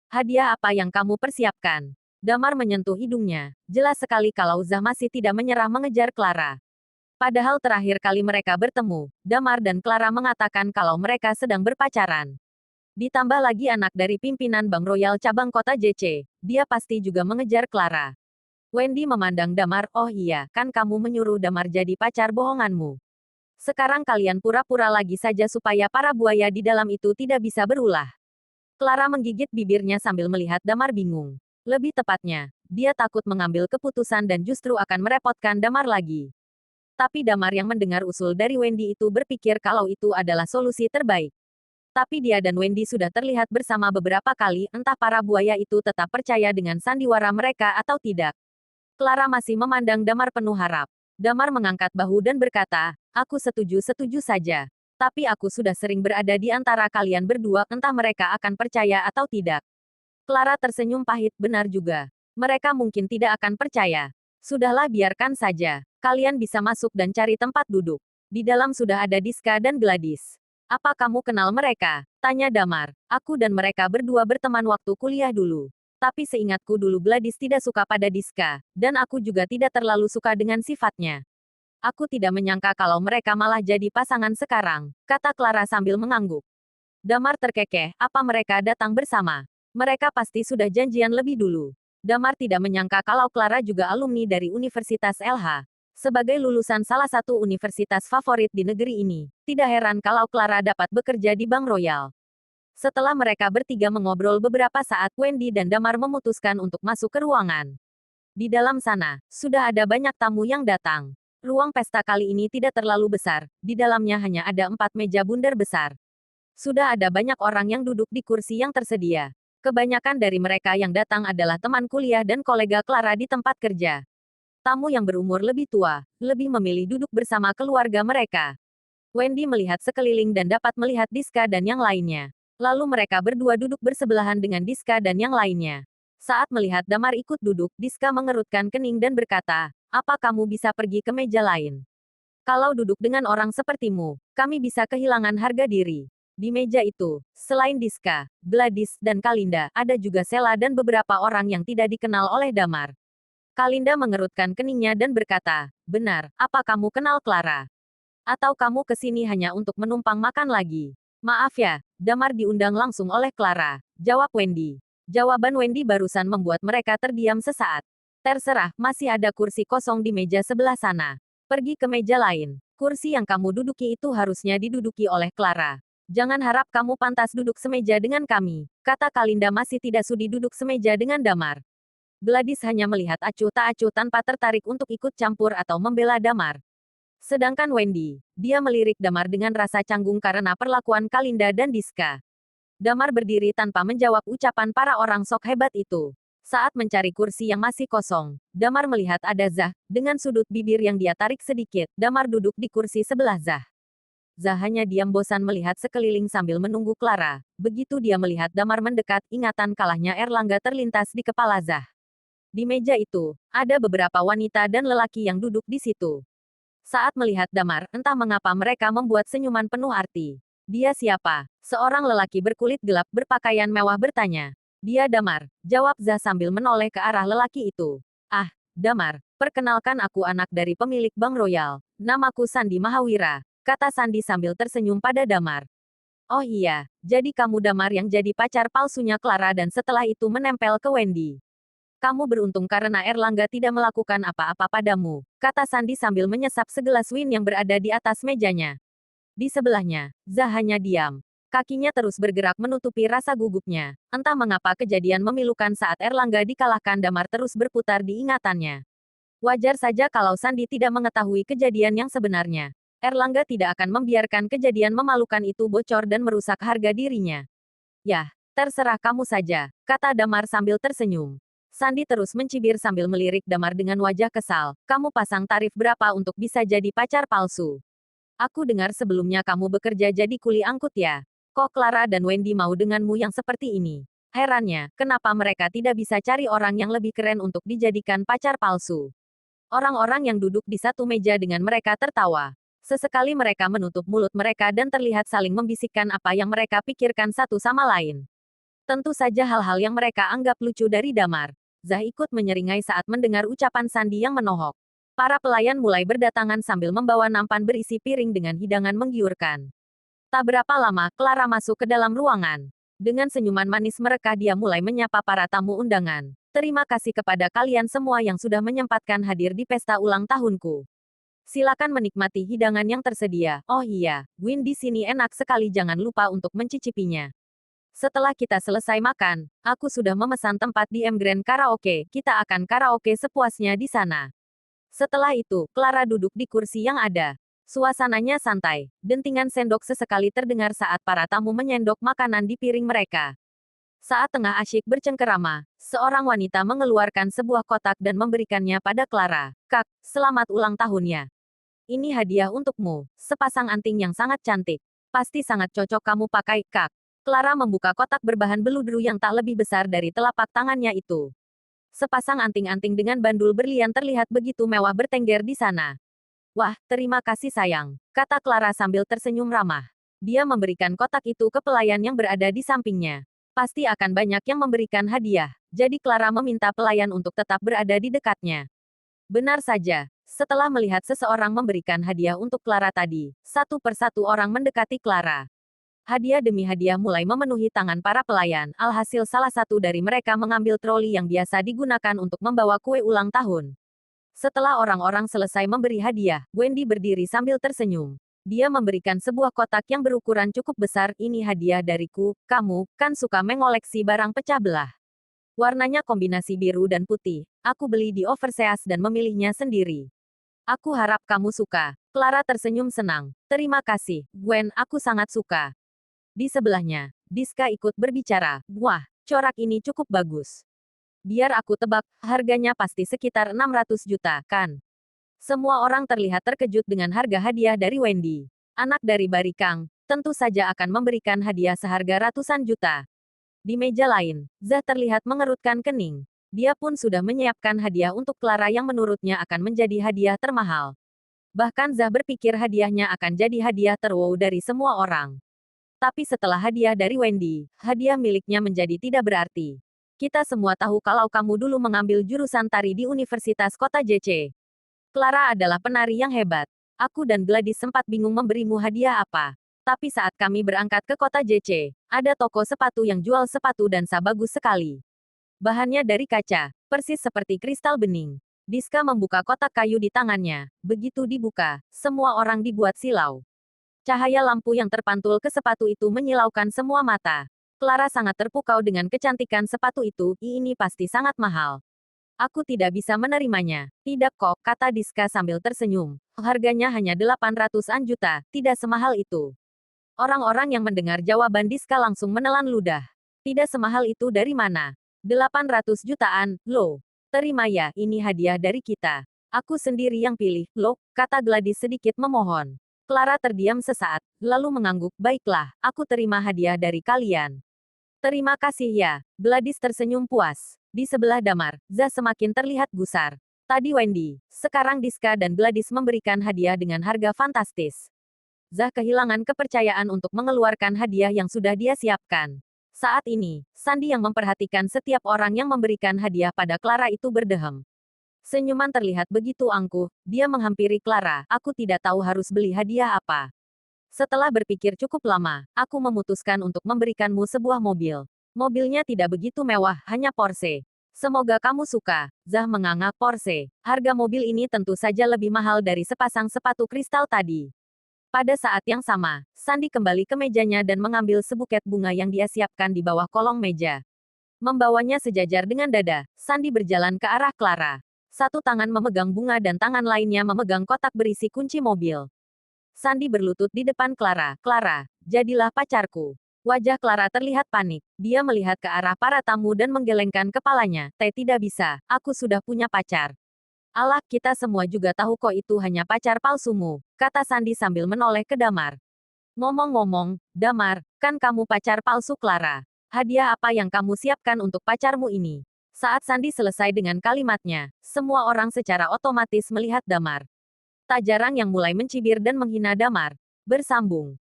Hadiah apa yang kamu persiapkan? Damar menyentuh hidungnya. Jelas sekali kalau Zah masih tidak menyerah mengejar Clara. Padahal terakhir kali mereka bertemu, Damar dan Clara mengatakan kalau mereka sedang berpacaran. Ditambah lagi anak dari pimpinan Bank Royal cabang kota JC, dia pasti juga mengejar Clara. Wendy memandang Damar, oh iya, kan kamu menyuruh Damar jadi pacar bohonganmu. Sekarang kalian pura-pura lagi saja supaya para buaya di dalam itu tidak bisa berulah. Clara menggigit bibirnya sambil melihat Damar bingung. Lebih tepatnya, dia takut mengambil keputusan dan justru akan merepotkan Damar lagi. Tapi Damar yang mendengar usul dari Wendy itu berpikir kalau itu adalah solusi terbaik. Tapi dia dan Wendy sudah terlihat bersama beberapa kali, entah para buaya itu tetap percaya dengan sandiwara mereka atau tidak. Clara masih memandang Damar penuh harap. Damar mengangkat bahu dan berkata, aku setuju saja. Tapi aku sudah sering berada di antara kalian berdua, entah mereka akan percaya atau tidak. Clara tersenyum pahit, benar juga. Mereka mungkin tidak akan percaya. Sudahlah, biarkan saja. Kalian bisa masuk dan cari tempat duduk. Di dalam sudah ada Diska dan Gladys. Apa kamu kenal mereka? Tanya Damar. Aku dan mereka berdua berteman waktu kuliah dulu. Tapi seingatku dulu Gladys tidak suka pada Diska, dan aku juga tidak terlalu suka dengan sifatnya. Aku tidak menyangka kalau mereka malah jadi pasangan sekarang, kata Clara sambil mengangguk. Damar terkekeh, apa mereka datang bersama? Mereka pasti sudah janjian lebih dulu. Damar tidak menyangka kalau Clara juga alumni dari Universitas LH. Sebagai lulusan salah satu universitas favorit di negeri ini, tidak heran kalau Clara dapat bekerja di Bank Royal. Setelah mereka bertiga mengobrol beberapa saat, Wendy dan Damar memutuskan untuk masuk ke ruangan. Di dalam sana, sudah ada banyak tamu yang datang. Ruang pesta kali ini tidak terlalu besar, di dalamnya hanya ada 4 meja bundar besar. Sudah ada banyak orang yang duduk di kursi yang tersedia. Kebanyakan dari mereka yang datang adalah teman kuliah dan kolega Clara di tempat kerja. Tamu yang berumur lebih tua, lebih memilih duduk bersama keluarga mereka. Wendy melihat sekeliling dan dapat melihat Diska dan yang lainnya. Lalu mereka berdua duduk bersebelahan dengan Diska dan yang lainnya. Saat melihat Damar ikut duduk, Diska mengerutkan kening dan berkata, apa kamu bisa pergi ke meja lain? Kalau duduk dengan orang sepertimu, kami bisa kehilangan harga diri. Di meja itu, selain Diska, Gladys, dan Kalinda, ada juga Sela dan beberapa orang yang tidak dikenal oleh Damar. Kalinda mengerutkan keningnya dan berkata, benar, apa kamu kenal Clara? Atau kamu ke sini hanya untuk menumpang makan lagi? Maaf ya, Damar diundang langsung oleh Clara, jawab Wendy. Jawaban Wendy barusan membuat mereka terdiam sesaat. Terserah, masih ada kursi kosong di meja sebelah sana. Pergi ke meja lain. Kursi yang kamu duduki itu harusnya diduduki oleh Clara. Jangan harap kamu pantas duduk semeja dengan kami, kata Kalinda masih tidak sudi duduk semeja dengan Damar. Gladys hanya melihat acuh tak acuh tanpa tertarik untuk ikut campur atau membela Damar. Sedangkan Wendy, dia melirik Damar dengan rasa canggung karena perlakuan Kalinda dan Diska. Damar berdiri tanpa menjawab ucapan para orang sok hebat itu. Saat mencari kursi yang masih kosong, Damar melihat ada Zah, dengan sudut bibir yang dia tarik sedikit, Damar duduk di kursi sebelah Zah. Zah hanya diam bosan melihat sekeliling sambil menunggu Clara. Begitu dia melihat Damar mendekat, ingatan kalahnya Erlangga terlintas di kepala Zah. Di meja itu, ada beberapa wanita dan lelaki yang duduk di situ. Saat melihat Damar, entah mengapa mereka membuat senyuman penuh arti. Dia siapa? Seorang lelaki berkulit gelap berpakaian mewah bertanya. Dia Damar, jawab Zah sambil menoleh ke arah lelaki itu. Ah, Damar, perkenalkan aku anak dari pemilik Bank Royal. Namaku Sandi Mahawira, kata Sandi sambil tersenyum pada Damar. Oh iya, jadi kamu Damar yang jadi pacar palsunya Clara dan setelah itu menempel ke Wendy. Kamu beruntung karena Erlangga tidak melakukan apa-apa padamu, kata Sandi sambil menyesap segelas wine yang berada di atas mejanya. Di sebelahnya, Zah hanya diam. Kakinya terus bergerak menutupi rasa gugupnya. Entah mengapa kejadian memilukan saat Erlangga dikalahkan Damar terus berputar di ingatannya. Wajar saja kalau Sandi tidak mengetahui kejadian yang sebenarnya. Erlangga tidak akan membiarkan kejadian memalukan itu bocor dan merusak harga dirinya. Yah, terserah kamu saja, kata Damar sambil tersenyum. Sandi terus mencibir sambil melirik Damar dengan wajah kesal. Kamu pasang tarif berapa untuk bisa jadi pacar palsu? Aku dengar sebelumnya kamu bekerja jadi kuli angkut ya. Kok Clara dan Wendy mau denganmu yang seperti ini? Herannya, kenapa mereka tidak bisa cari orang yang lebih keren untuk dijadikan pacar palsu? Orang-orang yang duduk di satu meja dengan mereka tertawa. Sesekali mereka menutup mulut mereka dan terlihat saling membisikkan apa yang mereka pikirkan satu sama lain. Tentu saja hal-hal yang mereka anggap lucu dari Damar. Zah ikut menyeringai saat mendengar ucapan Sandi yang menohok. Para pelayan mulai berdatangan sambil membawa nampan berisi piring dengan hidangan menggiurkan. Tak berapa lama, Clara masuk ke dalam ruangan. Dengan senyuman manis merekah dia mulai menyapa para tamu undangan. Terima kasih kepada kalian semua yang sudah menyempatkan hadir di pesta ulang tahunku. Silakan menikmati hidangan yang tersedia. Oh iya, Gwyn di sini enak sekali, jangan lupa untuk mencicipinya. Setelah kita selesai makan, aku sudah memesan tempat di M Grand Karaoke. Kita akan karaoke sepuasnya di sana. Setelah itu, Clara duduk di kursi yang ada. Suasananya santai. Dentingan sendok sesekali terdengar saat para tamu menyendok makanan di piring mereka. Saat tengah asyik bercengkerama, seorang wanita mengeluarkan sebuah kotak dan memberikannya pada Clara. Kak, selamat ulang tahunnya. Ini hadiah untukmu, sepasang anting yang sangat cantik. Pasti sangat cocok kamu pakai, Kak. Clara membuka kotak berbahan beludru yang tak lebih besar dari telapak tangannya itu. Sepasang anting-anting dengan bandul berlian terlihat begitu mewah bertengger di sana. Wah, terima kasih sayang, kata Clara sambil tersenyum ramah. Dia memberikan kotak itu ke pelayan yang berada di sampingnya. Pasti akan banyak yang memberikan hadiah, jadi Clara meminta pelayan untuk tetap berada di dekatnya. Benar saja, setelah melihat seseorang memberikan hadiah untuk Clara tadi, satu persatu orang mendekati Clara. Hadiah demi hadiah mulai memenuhi tangan para pelayan, alhasil salah satu dari mereka mengambil troli yang biasa digunakan untuk membawa kue ulang tahun. Setelah orang-orang selesai memberi hadiah, Wendy berdiri sambil tersenyum. Dia memberikan sebuah kotak yang berukuran cukup besar. Ini hadiah dariku, kamu kan suka mengoleksi barang pecah belah. Warnanya kombinasi biru dan putih. Aku beli di Overseas dan memilihnya sendiri. Aku harap kamu suka. Clara tersenyum senang. Terima kasih, Gwen, aku sangat suka. Di sebelahnya, Diska ikut berbicara. Wah, corak ini cukup bagus. Biar aku tebak, harganya pasti sekitar 600 juta, kan? Semua orang terlihat terkejut dengan harga hadiah dari Wendy. Anak dari Barikang, tentu saja akan memberikan hadiah seharga ratusan juta. Di meja lain, Zah terlihat mengerutkan kening. Dia pun sudah menyiapkan hadiah untuk Clara yang menurutnya akan menjadi hadiah termahal. Bahkan Zah berpikir hadiahnya akan jadi hadiah terwow dari semua orang. Tapi setelah hadiah dari Wendy, hadiah miliknya menjadi tidak berarti. Kita semua tahu kalau kamu dulu mengambil jurusan tari di Universitas Kota JC. Clara adalah penari yang hebat. Aku dan Gladys sempat bingung memberimu hadiah apa. Tapi saat kami berangkat ke Kota JC, ada toko sepatu yang jual sepatu dansa bagus sekali. Bahannya dari kaca, persis seperti kristal bening. Diska membuka kotak kayu di tangannya. Begitu dibuka, semua orang dibuat silau. Cahaya lampu yang terpantul ke sepatu itu menyilaukan semua mata. Clara sangat terpukau dengan kecantikan sepatu itu. Ini pasti sangat mahal. Aku tidak bisa menerimanya. Tidak kok, kata Diska sambil tersenyum. Harganya hanya 800-an juta, tidak semahal itu. Orang-orang yang mendengar jawaban Diska langsung menelan ludah. Tidak semahal itu dari mana? 800 jutaan, loh. Terima ya, ini hadiah dari kita. Aku sendiri yang pilih, loh, kata Gladys sedikit memohon. Clara terdiam sesaat, lalu mengangguk, baiklah, aku terima hadiah dari kalian. Terima kasih ya, Gladys tersenyum puas. Di sebelah Damar, Zah semakin terlihat gusar. Tadi Wendy, sekarang Diska dan Gladys memberikan hadiah dengan harga fantastis. Zah kehilangan kepercayaan untuk mengeluarkan hadiah yang sudah dia siapkan. Saat ini, Sandi yang memperhatikan setiap orang yang memberikan hadiah pada Clara itu berdehem. Senyuman terlihat begitu angkuh, dia menghampiri Clara, aku tidak tahu harus beli hadiah apa. Setelah berpikir cukup lama, aku memutuskan untuk memberikanmu sebuah mobil. Mobilnya tidak begitu mewah, hanya Porsche. Semoga kamu suka. Zah menganga Porsche. Harga mobil ini tentu saja lebih mahal dari sepasang sepatu kristal tadi. Pada saat yang sama, Sandi kembali ke mejanya dan mengambil sebuket bunga yang dia siapkan di bawah kolong meja. Membawanya sejajar dengan dada, Sandi berjalan ke arah Clara. Satu tangan memegang bunga dan tangan lainnya memegang kotak berisi kunci mobil. Sandi berlutut di depan Clara. Clara, jadilah pacarku. Wajah Clara terlihat panik. Dia melihat ke arah para tamu dan menggelengkan kepalanya. Tidak bisa, aku sudah punya pacar. Alah, kita semua juga tahu kok itu hanya pacar palsumu, kata Sandi sambil menoleh ke Damar. Ngomong-ngomong, Damar, kan kamu pacar palsu Clara. Hadiah apa yang kamu siapkan untuk pacarmu ini? Saat Sandi selesai dengan kalimatnya, semua orang secara otomatis melihat Damar. Tak jarang yang mulai mencibir dan menghina Damar. Bersambung.